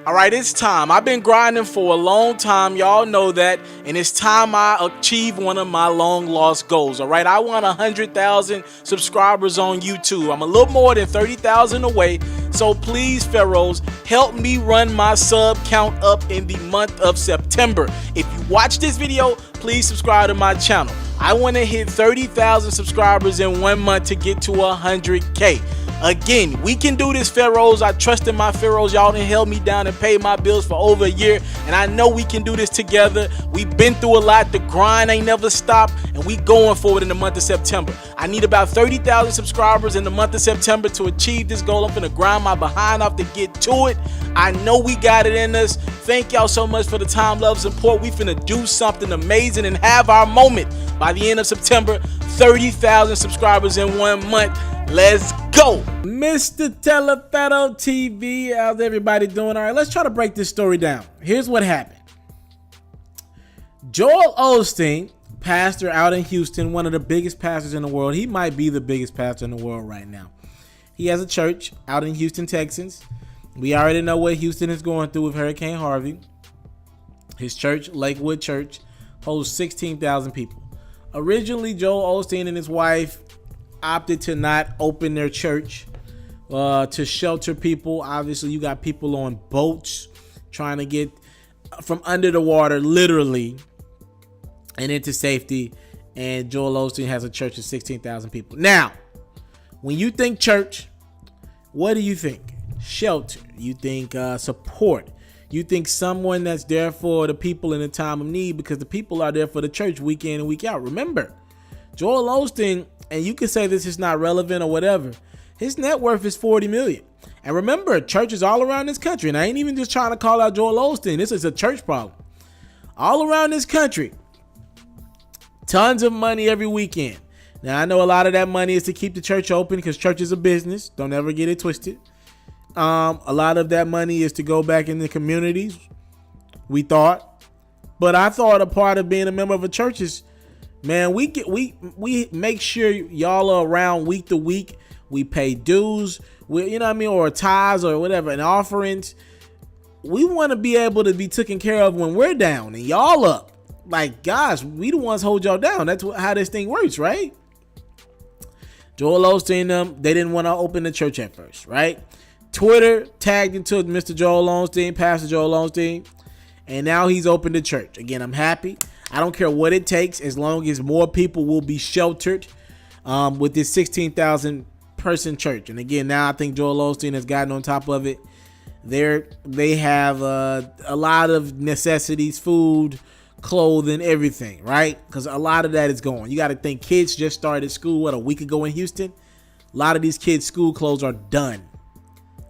All right, it's time. I've been grinding for a long time. Y'all know that. And it's time I achieve one of my long lost goals. All right, I want 100,000 subscribers on YouTube. I'm a little more than 30,000 away. So please, Pharaohs, help me run my sub count up in the month of September. If you watch this video, please subscribe to my channel. I want to hit 30,000 subscribers in 1 month to get to 100K. Again, we can do this, Pharaohs. I trust in my Pharaohs. Y'all done held me down and paid my bills for over a year, and I know we can do this together. We've been through a lot. The grind ain't never stopped, and we going forward in the month of September. I need about 30,000 subscribers in the month of September to achieve this goal. I'm finna grind my behind off to get to it. I know we got it in us. Thank y'all so much for the time, love, support. We finna do something amazing and have our moment by the end of September. 30,000 subscribers in 1 month. Let's go. Itsmrtaliaferro TV. How's everybody doing? All right, let's try to break this story down. Here's what happened. Joel Osteen, pastor out in Houston, one of the biggest pastors in the world. He might be the biggest pastor in the world right now. He has a church out in Houston, Texas. We already know what Houston is going through with Hurricane Harvey. His church, Lakewood Church, holds 16,000 people. Originally, Joel Osteen and his wife opted to not open their church to shelter people. Obviously, you got people on boats trying to get from under the water, literally, and into safety. And Joel Osteen has a church of 16,000 people. Now, when you think church, what do you think? Shelter. You think support. You think someone that's there for the people in a time of need, because the people are there for the church week in and week out. Remember, Joel Osteen, and you can say this is not relevant or whatever, his net worth is 40 million. And remember, churches all around this country, and I ain't even just trying to call out Joel Osteen, this is a church problem. All around this country, tons of money every weekend. Now, I know a lot of that money is to keep the church open because church is a business. Don't ever get it twisted. A lot of that money is to go back in the communities, we thought. But I thought a part of being a member of a church is, man, we make sure y'all are around week to week. We pay dues, you know what I mean, or tithes or whatever, and offerings. We want to be able to be taken care of when we're down and y'all up. Like, gosh, we the ones hold y'all down. That's how this thing works, right? Joel Osteen, they didn't want to open the church at first, right? Twitter tagged into Mr. Joel Osteen, Pastor Joel Osteen, and now he's opened the church. Again, I'm happy. I don't care what it takes, as long as more people will be sheltered with this 16,000 person church. And again, now I think Joel Osteen has gotten on top of it. They have a lot of necessities, food, clothing, everything, right? Because a lot of that is going. You got to think, kids just started school, a week ago in Houston? A lot of these kids' school clothes are done.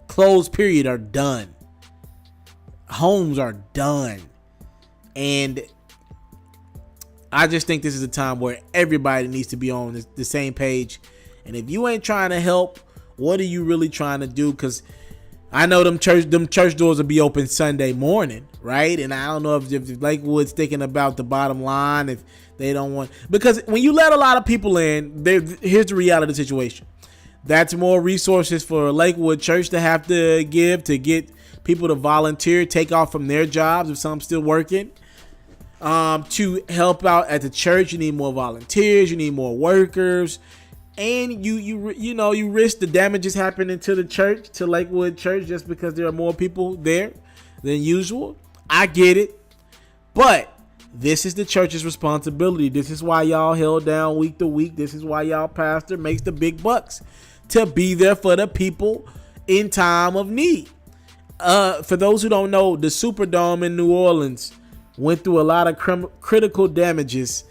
Clothes, period, are done. Homes are done. And I just think this is a time where everybody needs to be on the same page. And if you ain't trying to help, what are you really trying to do? Because I know them church doors will be open Sunday morning, right? And I don't know if Lakewood's thinking about the bottom line, if they don't want, because when you let a lot of people in, here's the reality of the situation. That's more resources for Lakewood Church to have to give to get people to volunteer, take off from their jobs if some still working. To help out at the church, you need more volunteers, you need more workers, and you risk the damages happening to the church, to Lakewood Church, just because there are more people there than usual. I get it, but this is the church's responsibility. This is why y'all held down week to week. This is why y'all pastor makes the big bucks, to be there for the people in time of need. For those who don't know, the Superdome in New Orleans went through a lot of critical damages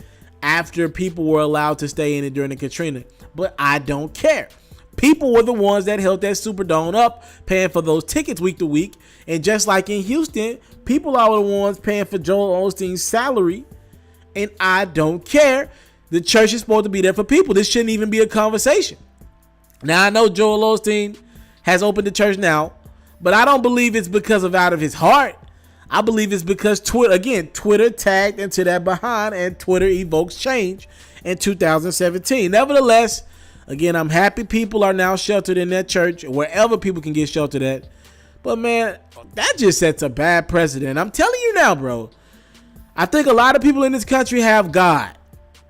after people were allowed to stay in it during the Katrina. But I don't care. People were the ones that held that Superdome up, paying for those tickets week to week. And just like in Houston, people are the ones paying for Joel Osteen's salary. And I don't care. The church is supposed to be there for people. This shouldn't even be a conversation. Now, I know Joel Osteen has opened the church now, but I don't believe it's because of out of his heart. I believe it's because Twitter tagged into that behind, and Twitter evokes change in 2017. Nevertheless, again, I'm happy people are now sheltered in that church, wherever people can get sheltered at. But man, that just sets a bad precedent. I'm telling you now, bro. I think a lot of people in this country have God,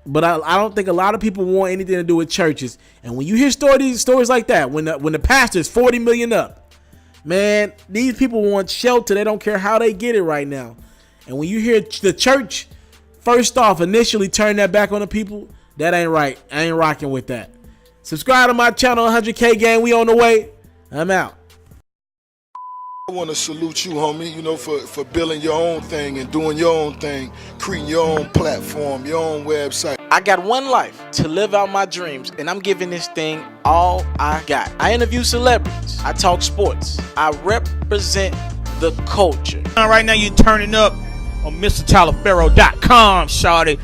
but I don't think a lot of people want anything to do with churches. And when you hear stories like that, when the pastor's 40 million up, man, these people want shelter. They don't care how they get it right now. And when you hear the church, first off, initially turn that back on the people, that ain't right. I ain't rocking with that. Subscribe to my channel, 100K gang. We on the way. I'm out. I want to salute you, homie, you know, for building your own thing and doing your own thing, creating your own platform, your own website. I got one life to live out my dreams, and I'm giving this thing all I got. I interview celebrities. I talk sports. I represent the culture. Right now you're turning up on Itsmrtaliaferro.com, shawty.